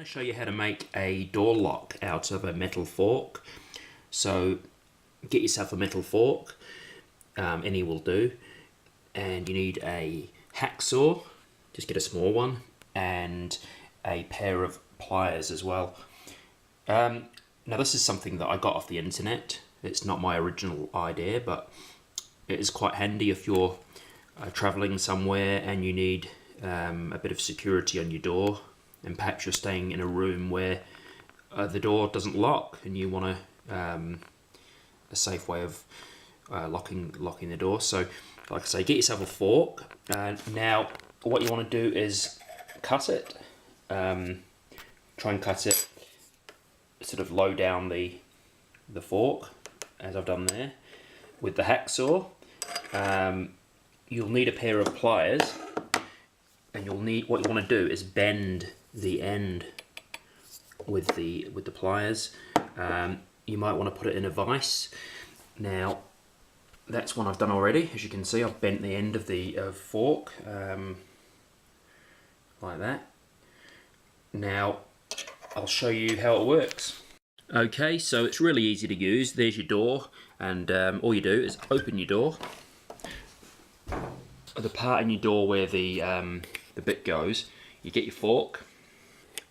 to show you how to make a door lock out of a metal fork. So get yourself a metal fork, any will do, and you need a hacksaw, just get a small one, and a pair of pliers as well. Now this is something that I got off the internet. It's not my original idea, but it is quite handy if you're traveling somewhere and you need a bit of security on your door, and perhaps you're staying in a room where the door doesn't lock and you want a safe way of locking the door. So like I say, get yourself a fork. Now what you want to do is cut it. Try and cut it sort of low down the fork, as I've done there with the hacksaw. You'll need a pair of pliers, and what you want to do is bend the end with the pliers. You might want to put it in a vise. Now that's one I've done already. As you can see, I've bent the end of the fork like that. Now I'll show you how it works. Okay, so it's really easy to use. There's your door, and all you do is open your door. The part in your door where the bit goes, you get your fork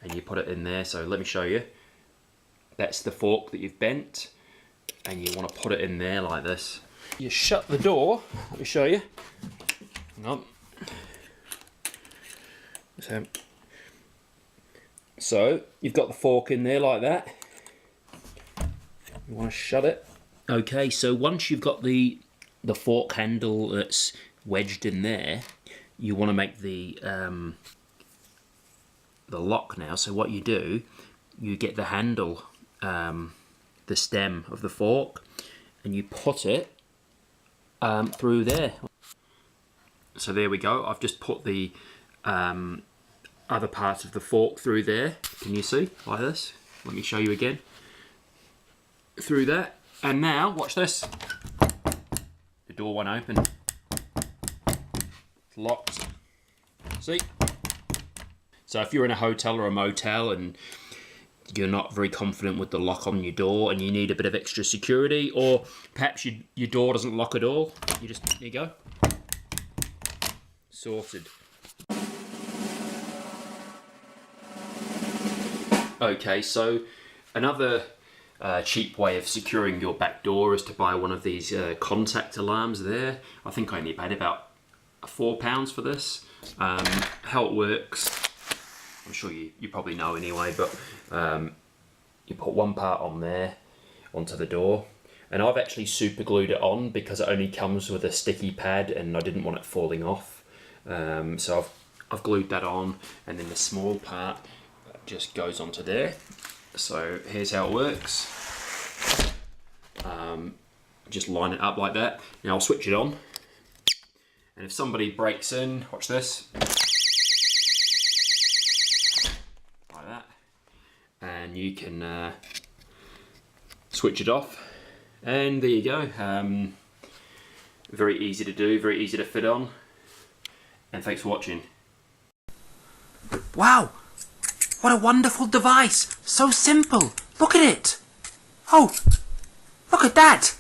and you put it in there. So let me show you. That's the fork that you've bent, and you want to put it in there like this. You shut the door. Let me show you. Hang on. So you've got the fork in there like that. You want to shut it. Okay, so once you've got the fork handle that's wedged in there, you want to make the lock now. So what you do, you get the handle, the stem of the fork, and you put it through there. So there we go. I've just put the other parts of the fork through there. Can you see? Like this. Let me show you again. Through that. And now, watch this. The door won't open. It's locked. See? So if you're in a hotel or a motel and you're not very confident with the lock on your door and you need a bit of extra security, or perhaps your door doesn't lock at all, you just, there you go. Sorted. Okay, so another cheap way of securing your back door is to buy one of these contact alarms there. I think I only paid about £4 for this. How it works, I'm sure you probably know anyway, but you put one part on there, onto the door, and I've actually super glued it on because it only comes with a sticky pad and I didn't want it falling off. So I've glued that on, and then the small part just goes onto there. So here's how it works. Just line it up like that. Now I'll switch it on, and if somebody breaks in, watch this, like that, and you can switch it off, and there you go. Very easy to do, very easy to fit on, and thanks for watching. Wow! What a wonderful device! So simple! Look at it! Oh! Look at that!